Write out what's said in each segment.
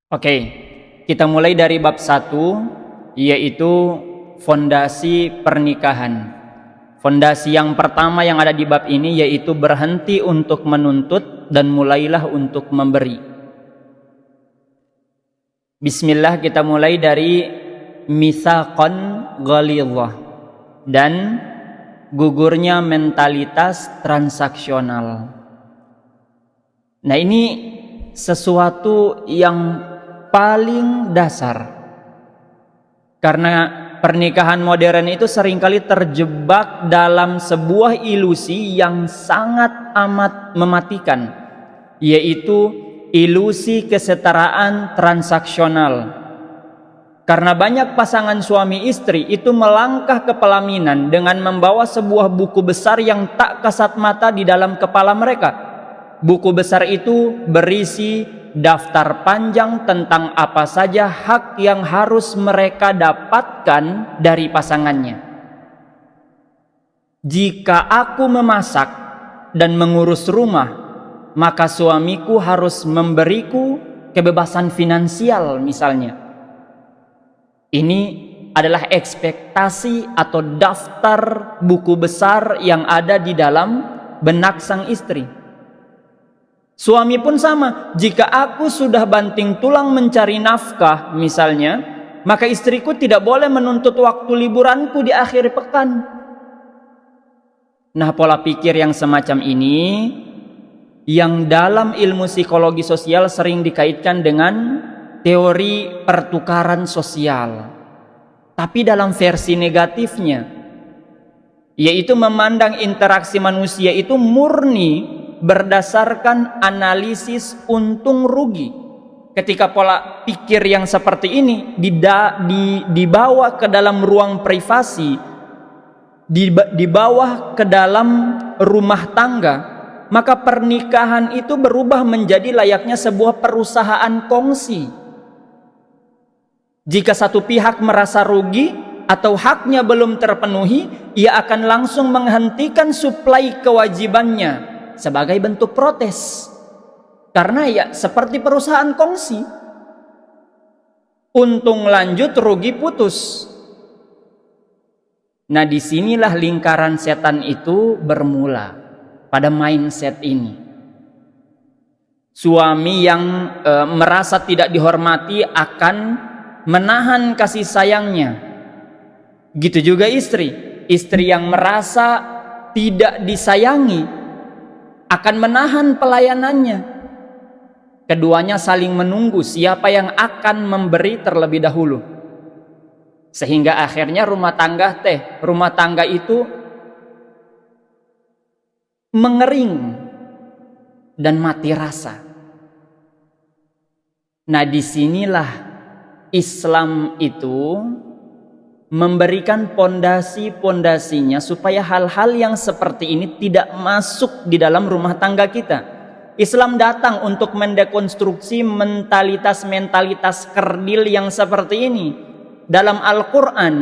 Oke, kita mulai dari bab 1, yaitu fondasi pernikahan. Fondasi yang pertama yang ada di bab ini yaitu berhenti untuk menuntut dan mulailah untuk memberi. Bismillah, kita mulai dari mitsaqan ghalidhah dan gugurnya mentalitas transaksional. Nah, ini sesuatu yang paling dasar, karena pernikahan modern itu seringkali terjebak dalam sebuah ilusi yang sangat amat mematikan, yaitu ilusi kesetaraan transaksional. Karena banyak pasangan suami istri itu melangkah ke pelaminan dengan membawa sebuah buku besar yang tak kasat mata di dalam kepala mereka. Buku besar itu berisi daftar panjang tentang apa saja hak yang harus mereka dapatkan dari pasangannya. Jika aku memasak dan mengurus rumah, maka suamiku harus memberiku kebebasan finansial misalnya. Ini adalah ekspektasi atau daftar buku besar yang ada di dalam benak sang istri. Suami pun sama, jika aku sudah banting tulang mencari nafkah misalnya, maka istriku tidak boleh menuntut waktu liburanku di akhir pekan. Nah, pola pikir yang semacam ini yang dalam ilmu psikologi sosial sering dikaitkan dengan teori pertukaran sosial, tapi dalam versi negatifnya, yaitu memandang interaksi manusia itu murni berdasarkan analisis untung rugi. Ketika pola pikir yang seperti ini dibawa ke dalam ruang privasi, dibawa ke dalam rumah tangga, maka pernikahan itu berubah menjadi layaknya sebuah perusahaan kongsi. Jika satu pihak merasa rugi atau haknya belum terpenuhi, ia akan langsung menghentikan suplai kewajibannya sebagai bentuk protes. Karena ya seperti perusahaan kongsi, untung lanjut, rugi putus. Nah, disinilah lingkaran setan itu bermula pada mindset ini. Suami yang merasa tidak dihormati akan menahan kasih sayangnya. Gitu juga istri yang merasa tidak disayangi akan menahan pelayanannya. Keduanya saling menunggu siapa yang akan memberi terlebih dahulu, sehingga akhirnya rumah tangga itu mengering dan mati rasa. Nah, disinilah Islam itu memberikan pondasinya supaya hal-hal yang seperti ini tidak masuk di dalam rumah tangga kita. Islam datang untuk mendekonstruksi mentalitas kerdil yang seperti ini. Dalam Al-Quran,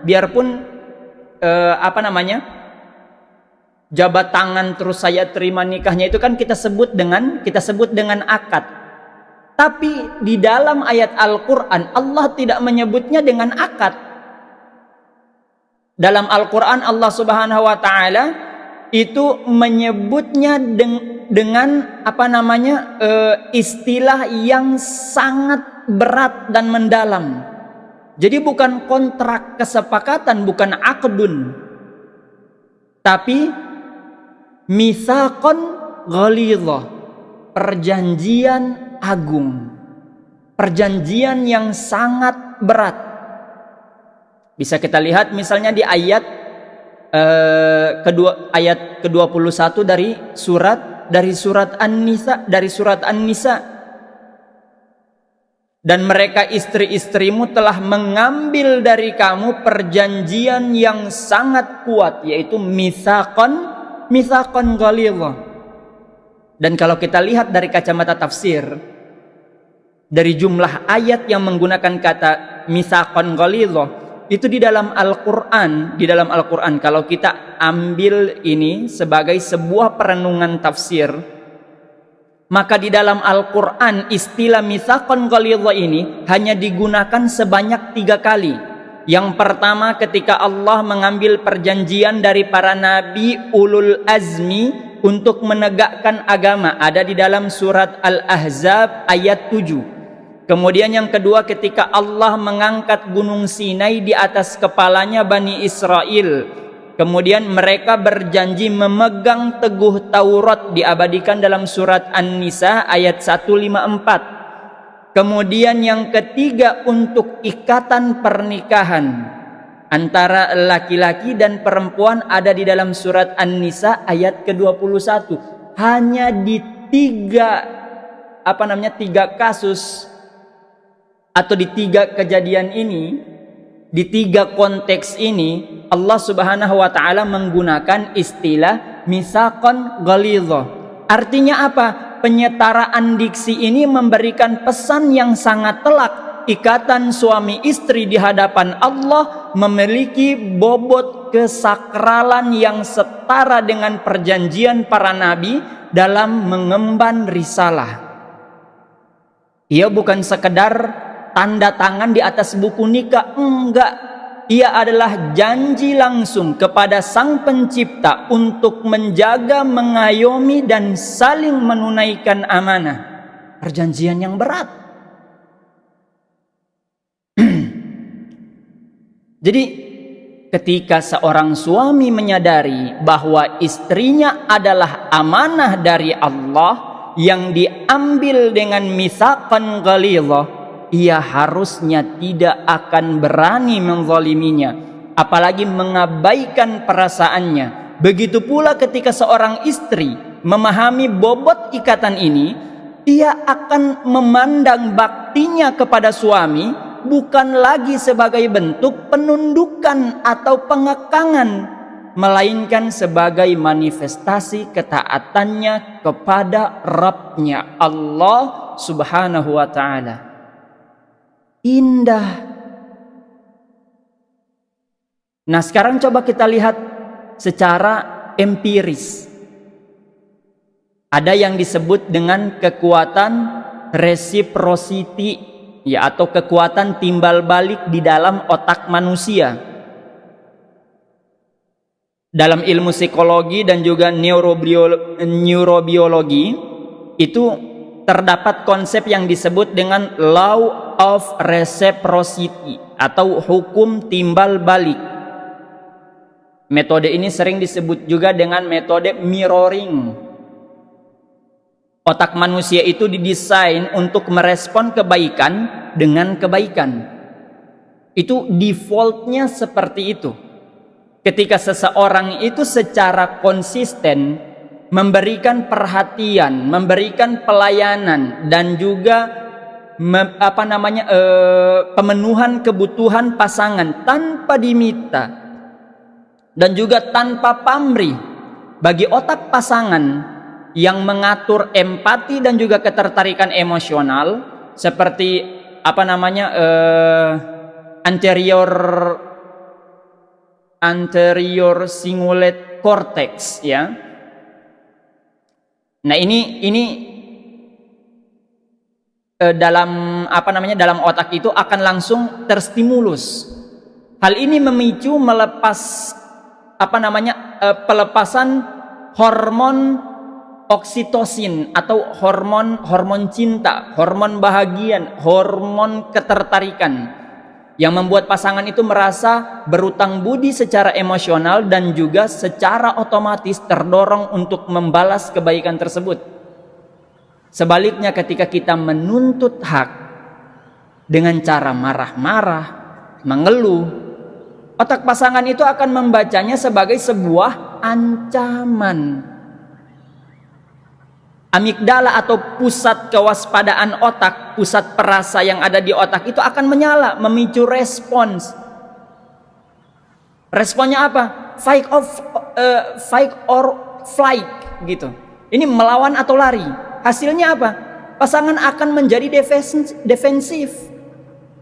biarpun jabat tangan terus saya terima nikahnya itu kan kita sebut dengan akad. Tapi di dalam ayat Al-Quran Allah tidak menyebutnya dengan akad. Dalam Al-Quran Allah Subhanahu wa Ta'ala itu menyebutnya dengan istilah yang sangat berat dan mendalam. Jadi bukan kontrak kesepakatan, bukan aqdun, tapi mitsaqan ghalidhah, perjanjian agung, perjanjian yang sangat berat. Bisa kita lihat misalnya di ayat ke-21 dari surat An-Nisa. Dan mereka istri-istrimu telah mengambil dari kamu perjanjian yang sangat kuat, yaitu mitsaqan ghalidhah. Dan kalau kita lihat dari kacamata tafsir, dari jumlah ayat yang menggunakan kata mitsaqan ghalidhah itu di dalam Al-Quran, kalau kita ambil ini sebagai sebuah perenungan tafsir, Maka di dalam Al-Quran istilah mitsaqan ghalidha ini hanya digunakan sebanyak 3 kali. Yang pertama ketika Allah mengambil perjanjian dari para nabi ulul azmi untuk menegakkan agama, ada di dalam surat Al-Ahzab ayat 7. Kemudian yang kedua ketika Allah mengangkat gunung Sinai di atas kepalanya Bani Israel. Kemudian mereka berjanji memegang teguh Taurat, diabadikan dalam surat An-Nisa ayat 154. Kemudian yang ketiga untuk ikatan pernikahan antara laki-laki dan perempuan ada di dalam surat An-Nisa ayat ke-21. Hanya di 3 kasus atau di 3 kejadian ini, di 3 konteks ini Allah Subhanahu wa taala menggunakan istilah mitsaqan ghalidha. Artinya apa? Penyetaraan diksi ini memberikan pesan yang sangat telak. Ikatan suami istri di hadapan Allah memiliki bobot kesakralan yang setara dengan perjanjian para nabi dalam mengemban risalah. Ia bukan sekedar tanda tangan di atas buku nikah, enggak. Ia adalah janji langsung kepada Sang Pencipta untuk menjaga, mengayomi dan saling menunaikan amanah. Perjanjian yang berat. Jadi ketika seorang suami menyadari bahwa istrinya adalah amanah dari Allah yang diambil dengan mitsaqan ghalidha, ia harusnya tidak akan berani menzaliminya, apalagi mengabaikan perasaannya. Begitu pula ketika seorang istri memahami bobot ikatan ini, ia akan memandang baktinya kepada suami bukan lagi sebagai bentuk penundukan atau pengekangan, melainkan sebagai manifestasi ketaatannya kepada Rabb-Nya Allah Subhanahu wa ta'ala. Indah. Nah, sekarang coba kita lihat secara empiris. Ada yang disebut dengan kekuatan reciprocity, ya, atau kekuatan timbal balik di dalam otak manusia. Dalam ilmu psikologi dan juga neurobiologi itu terdapat konsep yang disebut dengan law of reciprocity atau hukum timbal balik. Metode ini sering disebut juga dengan metode mirroring. Otak manusia itu didesain untuk merespon kebaikan dengan kebaikan. Itu defaultnya seperti itu. Ketika seseorang itu secara konsisten memberikan perhatian, memberikan pelayanan dan juga pemenuhan kebutuhan pasangan tanpa diminta dan juga tanpa pamrih, bagi otak pasangan yang mengatur empati dan juga ketertarikan emosional seperti anterior cingulate cortex, ya. Nah, ini dalam otak itu akan langsung terstimulus. Hal ini memicu pelepasan hormon oksitosin atau hormon cinta, hormon bahagia, hormon ketertarikan yang membuat pasangan itu merasa berutang budi secara emosional dan juga secara otomatis terdorong untuk membalas kebaikan tersebut. Sebaliknya ketika kita menuntut hak dengan cara marah-marah, mengeluh, otak pasangan itu akan membacanya sebagai sebuah ancaman. Amigdala atau pusat kewaspadaan otak, pusat perasa yang ada di otak itu akan menyala, memicu respons. Responnya apa? Fight or flight gitu. Ini melawan atau lari. Hasilnya apa? Pasangan akan menjadi defensif,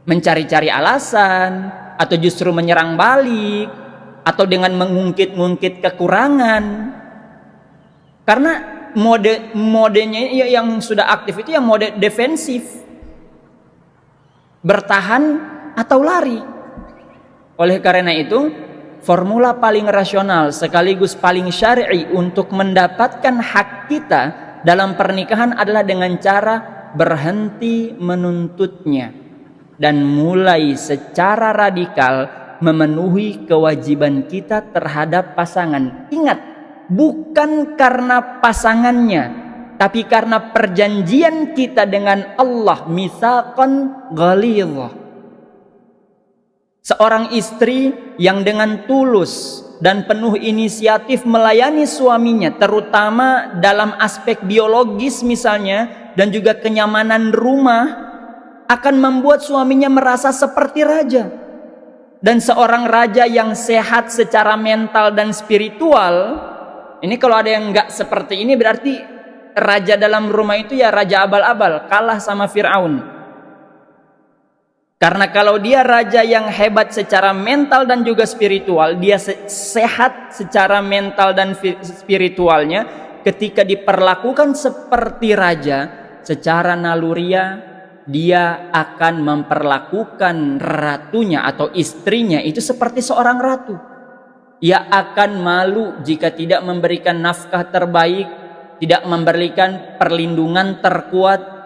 mencari-cari alasan, atau justru menyerang balik, atau dengan mengungkit-ungkit kekurangan. Karena modenya yang sudah aktif itu yang mode defensif, bertahan atau lari. Oleh karena itu, formula paling rasional sekaligus paling syar'i untuk mendapatkan hak kita dalam pernikahan adalah dengan cara berhenti menuntutnya dan mulai secara radikal memenuhi kewajiban kita terhadap pasangan. Ingat, bukan karena pasangannya, tapi karena perjanjian kita dengan Allah, mitsaqan ghalidh. Seorang istri yang dengan tulus dan penuh inisiatif melayani suaminya, terutama dalam aspek biologis misalnya, dan juga kenyamanan rumah, akan membuat suaminya merasa seperti raja. Dan seorang raja yang sehat secara mental dan spiritual, ini kalau ada yang nggak seperti ini berarti raja dalam rumah itu ya raja abal-abal, kalah sama Fir'aun. Karena kalau dia raja yang hebat secara mental dan juga spiritual, dia sehat secara mental dan spiritualnya, ketika diperlakukan seperti raja, secara naluriah dia akan memperlakukan ratunya atau istrinya itu seperti seorang ratu. Ia akan malu jika tidak memberikan nafkah terbaik, tidak memberikan perlindungan terkuat,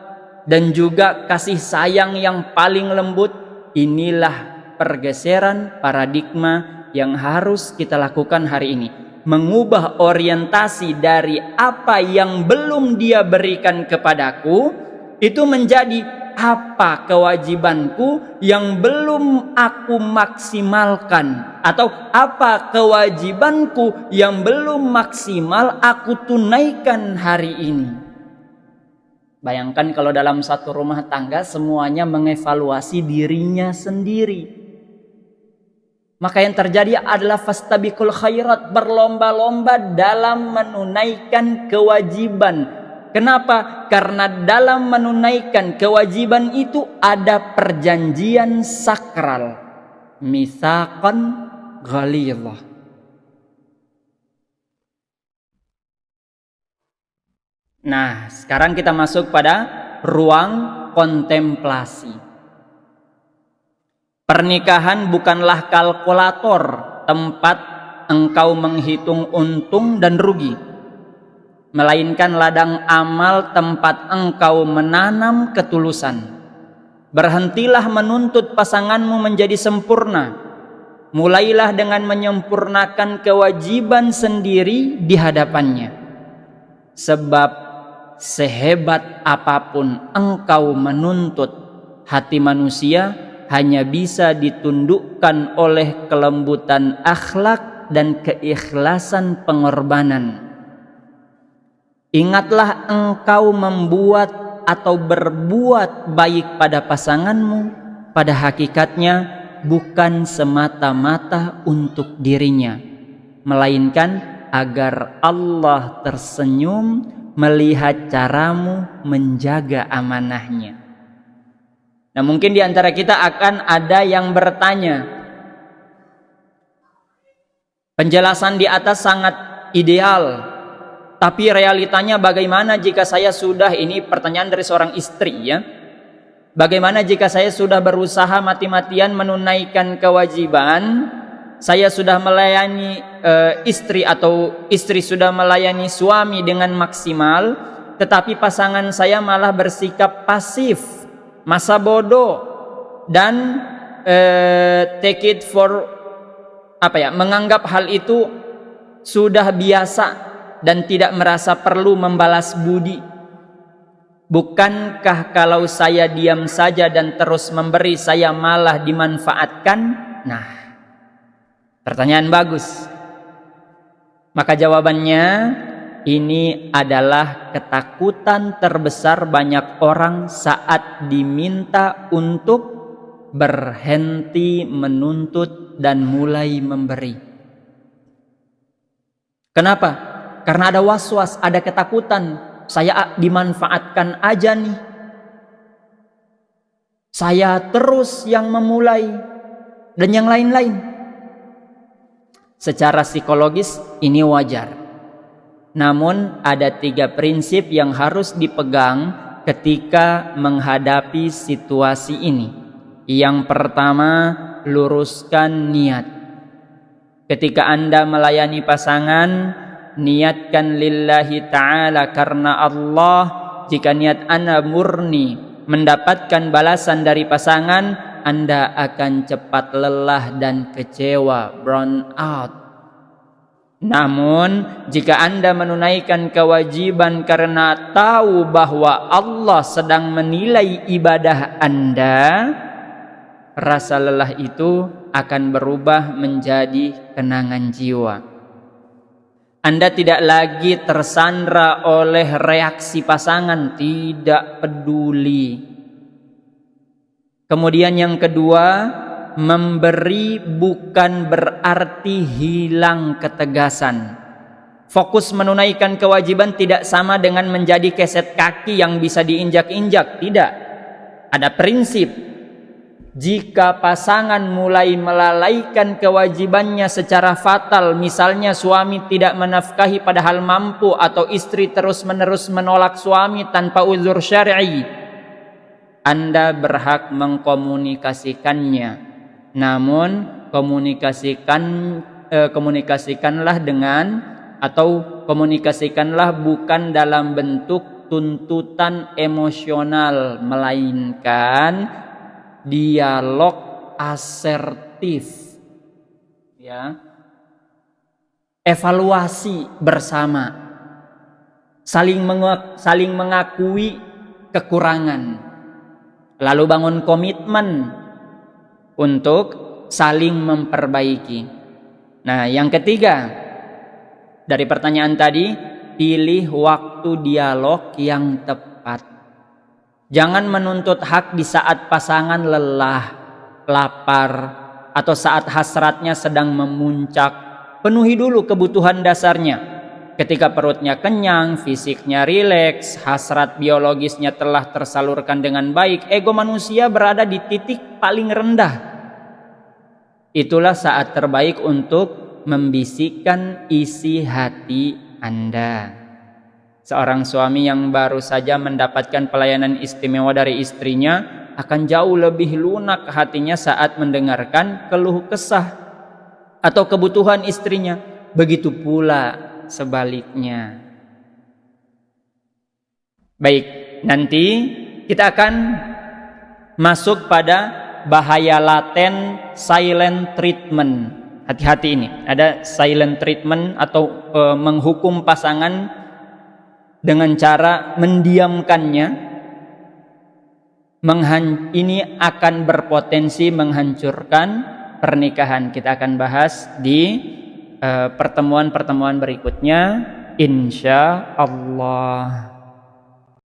dan juga kasih sayang yang paling lembut. Inilah pergeseran paradigma yang harus kita lakukan hari ini. Mengubah orientasi dari apa yang belum dia berikan kepadaku, itu menjadi apa kewajibanku yang belum aku maksimalkan, atau apa kewajibanku yang belum maksimal aku tunaikan hari ini. Bayangkan kalau dalam satu rumah tangga semuanya mengevaluasi dirinya sendiri, maka yang terjadi adalah fastabiqul khairat, berlomba-lomba dalam menunaikan kewajiban. Kenapa? Karena dalam menunaikan kewajiban itu ada perjanjian sakral, mitsaqan ghalidh. Nah, sekarang kita masuk pada ruang kontemplasi. Pernikahan bukanlah kalkulator tempat engkau menghitung untung dan rugi, melainkan ladang amal tempat engkau menanam ketulusan. Berhentilah menuntut pasanganmu menjadi sempurna. Mulailah dengan menyempurnakan kewajiban sendiri di hadapannya. Sebab sehebat apapun engkau menuntut, hati manusia hanya bisa ditundukkan oleh kelembutan akhlak dan keikhlasan pengorbanan. Ingatlah, engkau membuat atau berbuat baik pada pasanganmu pada hakikatnya bukan semata-mata untuk dirinya, melainkan agar Allah tersenyum melihat caramu menjaga amanahnya. Nah, mungkin di antara kita akan ada yang bertanya, penjelasan di atas sangat ideal, tapi realitanya bagaimana jika saya sudah, ini pertanyaan dari seorang istri ya, bagaimana jika saya sudah berusaha mati-matian menunaikan kewajiban, saya sudah melayani istri atau istri sudah melayani suami dengan maksimal, tetapi pasangan saya malah bersikap pasif, masa bodoh, dan take it for menganggap hal itu sudah biasa dan tidak merasa perlu membalas budi. Bukankah kalau saya diam saja dan terus memberi, saya malah dimanfaatkan? Nah, pertanyaan bagus. Maka jawabannya, ini adalah ketakutan terbesar banyak orang saat diminta untuk berhenti menuntut dan mulai memberi. Kenapa? Karena ada was-was, ada ketakutan. Saya dimanfaatkan aja nih. Saya terus yang memulai dan yang lain-lain. Secara psikologis ini wajar. Namun ada 3 prinsip yang harus dipegang ketika menghadapi situasi ini. Yang pertama, luruskan niat. Ketika Anda melayani pasangan, niatkan lillahi ta'ala, karena Allah. Jika niat Anda murni mendapatkan balasan dari pasangan, Anda akan cepat lelah dan kecewa, burn out. Namun jika Anda menunaikan kewajiban karena tahu bahwa Allah sedang menilai ibadah Anda, rasa lelah itu akan berubah menjadi kenangan jiwa. Anda tidak lagi tersandra oleh reaksi pasangan, tidak peduli. Kemudian yang kedua, memberi bukan berarti hilang ketegasan. Fokus menunaikan kewajiban tidak sama dengan menjadi keset kaki yang bisa diinjak-injak, tidak. Ada prinsip. Jika pasangan mulai melalaikan kewajibannya secara fatal, misalnya suami tidak menafkahi padahal mampu, atau istri terus-menerus menolak suami tanpa uzur syar'i, Anda berhak mengkomunikasikannya. Namun komunikasikanlah komunikasikanlah bukan dalam bentuk tuntutan emosional, melainkan dialog asertif, ya, evaluasi bersama, saling mengakui kekurangan, lalu bangun komitmen untuk saling memperbaiki. Nah, yang ketiga dari pertanyaan tadi, pilih waktu dialog yang tepat. Jangan menuntut hak di saat pasangan lelah, lapar, atau saat hasratnya sedang memuncak. Penuhi dulu kebutuhan dasarnya. Ketika perutnya kenyang, fisiknya rileks, hasrat biologisnya telah tersalurkan dengan baik, ego manusia berada di titik paling rendah. Itulah saat terbaik untuk membisikkan isi hati Anda. Seorang suami yang baru saja mendapatkan pelayanan istimewa dari istrinya akan jauh lebih lunak hatinya saat mendengarkan keluh kesah atau kebutuhan istrinya. Begitu pula sebaliknya. Baik, nanti kita akan masuk pada bahaya laten silent treatment. Hati-hati ini, ada silent treatment atau menghukum pasangan dengan cara mendiamkannya. Ini akan berpotensi menghancurkan pernikahan. Kita akan bahas di pertemuan-pertemuan berikutnya, insya Allah.